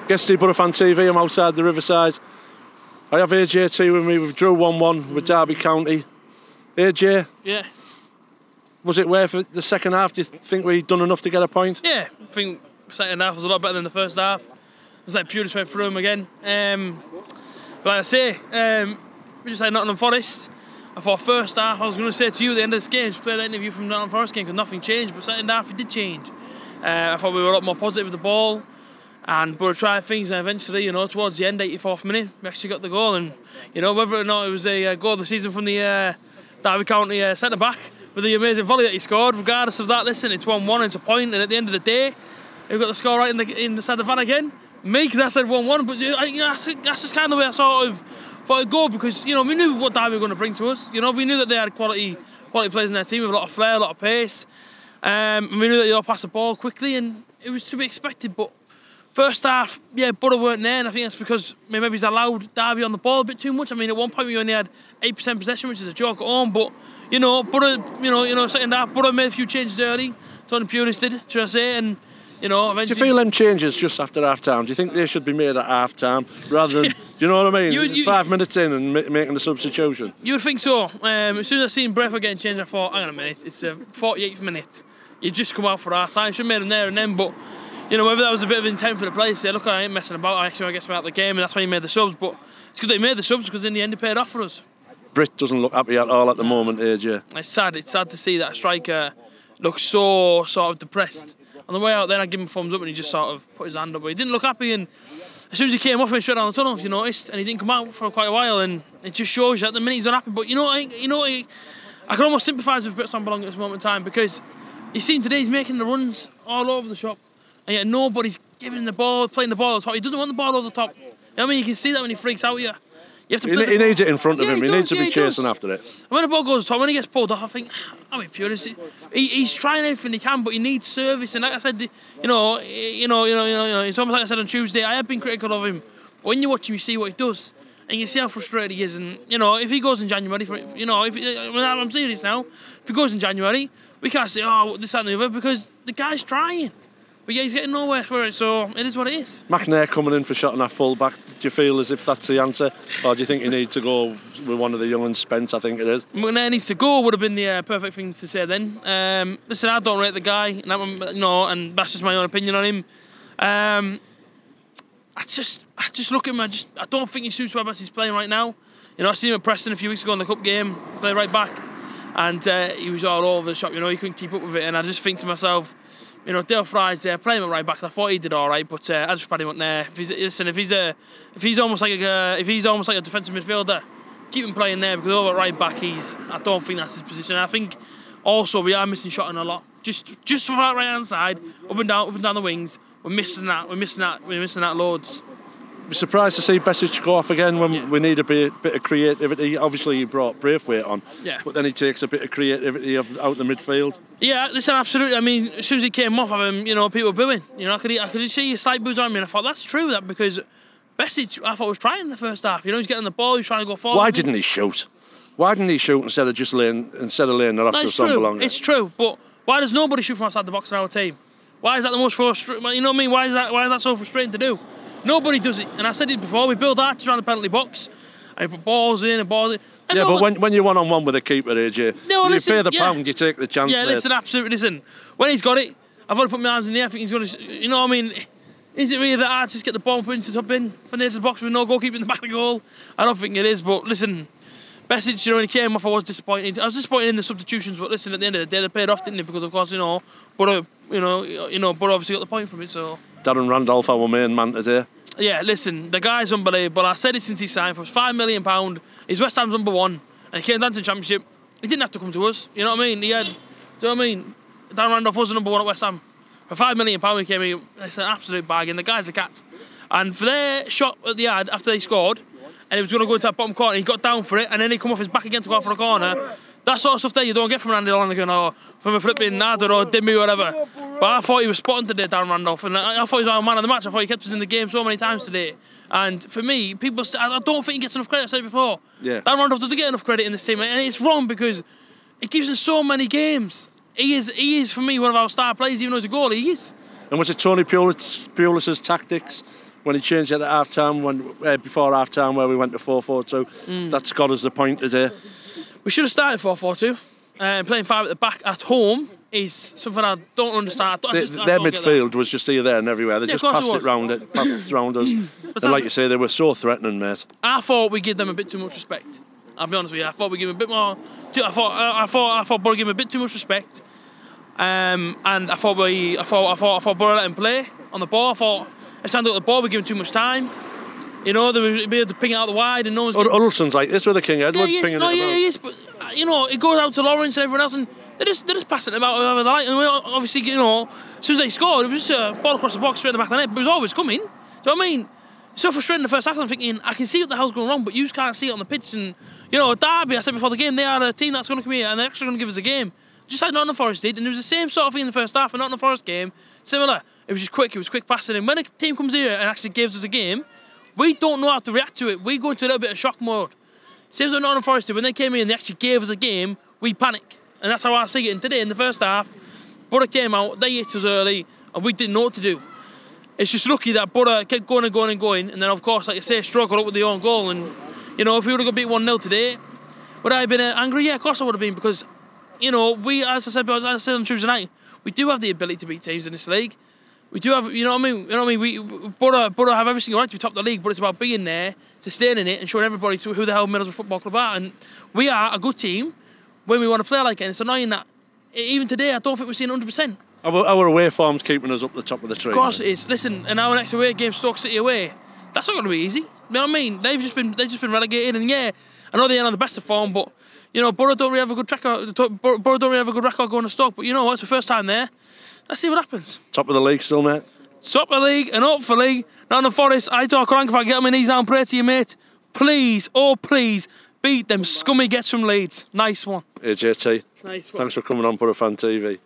Guest Boro Fan TV, I'm outside the Riverside. I have AJ2 with me. We drew 1-1 with Derby County. AJ? Yeah. Was it worth it the second half? Do you think we'd done enough to get a point? Yeah, I think the second half was a lot better than the first half. It was like pure just went through them again. But like I say, we just had Nottingham Forest. I thought first half, I was going to say to you at the end of this game, just play that interview from Nottingham Forest game because nothing changed, but second half it did change. I thought we were a lot more positive with the ball and Boro tried things, and eventually, you know, towards the end, 84th minute, we actually got the goal. And, you know, whether or not it was a goal of the season from the Derby County centre-back with the amazing volley that he scored, regardless of that, listen, it's 1-1, it's a point, and at the end of the day, we've got the score right in the side of the van again. Me, because I said 1-1, but you know, that's just kind of the way I sort of thought it'd go, because, you know, we knew what Derby were going to bring to us. You know, we knew that they had quality players in their team with a lot of flair, a lot of pace. And we knew that they all passed the ball quickly, and it was to be expected. But first half, yeah, Boro weren't there, and I think that's because maybe he's allowed Derby on the ball a bit too much. I mean, at one point we only had 8% possession, which is a joke at home. But you know, Boro, second half, Boro made a few changes early. Tony Pulis did, should I say? And you know, eventually. Do you feel them changes just after half time? Do you think they should be made at half time rather than, do you know what I mean? 5 minutes in and making the substitution? You would think so. As soon as I seen Brentford getting changed, I thought, hang on a minute, it's the 48th minute. You just come out for half time. Should have made them there and then, but you know, whether that was a bit of intent for the players, say, look, I ain't messing about. I actually want to get out of the game, and that's why he made the subs. But it's good that he made the subs because in the end, it paid off for us. Britt doesn't look happy at all at the moment, AJ. It's sad. It's sad to see that striker look so sort of depressed. On the way out there, I give him a thumbs up, and he just sort of put his hand up. But he didn't look happy, and as soon as he came off, he went straight down the tunnel, if you noticed, and he didn't come out for quite a while, and it just shows you at the minute he's unhappy. But I can almost sympathise with Britt Sambalong at this moment in time, because you see him today, he's making the runs all over the shop, and yet nobody's giving the ball, playing the ball at the top. He doesn't want the ball over the top. You know what I mean? You can see that when he freaks out here. You have to play he needs it in front of him. He needs to be chasing after it. And when the ball goes to the top, when he gets pulled off, I think, I mean, pure. He's trying everything he can, but he needs service. And like I said, it's almost like I said on Tuesday. I have been critical of him, but when you watch him, you see what he does, and you see how frustrated he is. And you know, if he goes in January, I'm serious now. If he goes in January, we can't say, oh, this, that, and the other, because the guy's trying. But yeah, he's getting nowhere for it, so it is what it is. McNair coming in for shotting at full back. Do you feel as if that's the answer? Or do you think you need to go with one of the young ones, Spence, I think it is? McNair needs to go would have been the perfect thing to say then. Listen, I don't rate the guy, and that's just my own opinion on him. I just look at him, I don't think he suits where he's playing right now. You know, I seen him at Preston a few weeks ago in the cup game, play right back, and he was all over the shop, you know, he couldn't keep up with it, and I just think to myself, you know, Dale Fry's there, playing him at right back. I thought he did all right, but I just probably went there. If he's almost like a defensive midfielder, keep him playing there, because over at right back, I don't think that's his position. I think also we are missing shotting a lot. Just for that right hand side, up and down the wings. We're missing that loads. We're surprised to see Besic go off again when we need a bit of creativity. Obviously, he brought Braithwaite on, but then he takes a bit of creativity out the midfield. Yeah, listen, absolutely. I mean, as soon as he came off, people were booing. You know, I could just see a slight booze on me, and I thought that's true. That because Besic, I thought was trying in the first half. You know, he's getting the ball, he's trying to go forward. Why didn't he shoot? Why didn't he shoot instead of laying that off to Sambalong? It's true, but why does nobody shoot from outside the box in our team? Why is that the most frustrating? You know what I mean? Why is that so frustrating to do? Nobody does it, and I said it before. We build arches around the penalty box, and we put balls in and balls in. Yeah, but when you're one-on-one with a keeper, AJ, you pay the pound, you take the chance. Yeah, listen, absolutely. Listen, when he's got it, I've got to put my arms in the air. I think he's going to, you know what I mean? Is it really that hard to just get the ball and put into the top bin for near to the box with no goalkeeper in the back of the goal? I don't think it is, but listen, Besic, you know, when he came off, I was disappointed. I was disappointed in the substitutions, but listen, at the end of the day, they paid off, didn't they? Because of course, but obviously got the point from it. So Darren Randolph, our main man today. Yeah, listen, the guy's unbelievable. I said it since he signed for us. £5 million. He's West Ham's number one, and he came down to the Championship. He didn't have to come to us. You know what I mean? Do you know what I mean? Darren Randolph was the number one at West Ham. For £5 million, he came in. It's an absolute bargain. The guy's a cat. And for their shot at the ad after they scored, and he was going to go into that bottom corner, he got down for it, and then he come off his back again to go out for a corner. That sort of stuff there you don't get from Randy Lonergan or from a flipping Nadder or Dimmy or whatever. But I thought he was spotting today, Darren Randolph, and I thought he was our man of the match. I thought he kept us in the game so many times today. And for me, I don't think he gets enough credit. I've said it before. Yeah. Darren Randolph doesn't get enough credit in this team, and it's wrong because he keeps in so many games. He is for me one of our star players, even though he's a goalie. He is. And was it Tony Pulis' tactics when he changed it at half-time, before half-time where we went to 4-4-2. That's got us the pointers here. We should have started 4-4-2. Playing 5 at the back at home is something I don't understand. Their midfield was just here, there and everywhere. They just passed it round us. And like you say, they were so threatening, mate. I thought we give them a bit too much respect. I'll be honest with you. I thought we give them a bit more. I thought Boro gave them a bit too much respect. And I thought Boro let him play on the ball. I thought if Sandro got the ball, we give him too much time. You know, they would be able to ping it out the wide, and no one's. Huddleston's like this with the King Edward pinging it. He is, but you know, it goes out to Lawrence and everyone else, and they're just passing it about whoever they like. And obviously, you know, as soon as they scored, it was just a ball across the box straight in the back of the net. But it was always coming. Do you know what I mean? So frustrating the first half. I'm thinking, I can see what the hell's going wrong, but you just can't see it on the pitch. And you know, Derby, I said before the game, they are a team that's going to come here and they're actually going to give us a game, just like Nottingham Forest did. And it was the same sort of thing in the first half. And Nottingham Forest game, similar. It was just quick. It was quick passing. And when a team comes here and actually gives us a game, we don't know how to react to it. We go into a little bit of shock mode. Same as what Nottingham Forest did. When they came in and they actually gave us a game, we panic. And that's how I see it. And today, in the first half, Boro came out, they hit us early, and we didn't know what to do. It's just lucky that Boro kept going and going and going, and then, of course, like you say, struggled up with the own goal. And, you know, if we would have got beat 1-0 today, would I have been angry? Yeah, of course I would have been, because, you know, we, as I said on Tuesday night, we do have the ability to beat teams in this league. We do have, you know what I mean? You know what I mean? Boro have every single right to be top of the league, but it's about being there, sustaining it, and showing everybody who the hell Middlesbrough Football Club are. And we are a good team when we want to play like it. And it's annoying that even today, I don't think we're seeing 100%. Our away form's keeping us up the top of the tree. Of course it is. Listen, and our next away game, Stoke City away, that's not going to be easy. You know what I mean? They've just been relegated, and yeah, I know they ain't on the best of form, but you know, Boro don't really have a good record. Boro don't really have a good record going to Stoke. But you know what? It's the first time there. Let's see what happens. Top of the league still, mate. Top of the league, and hopefully, Nottingham Forest, I talk rank if I get on my knees down, pray to you, mate. Please, oh please, beat them scummy gets from Leeds. Nice one. Hey, JT. Nice one. Thanks for coming on Boro Fan TV.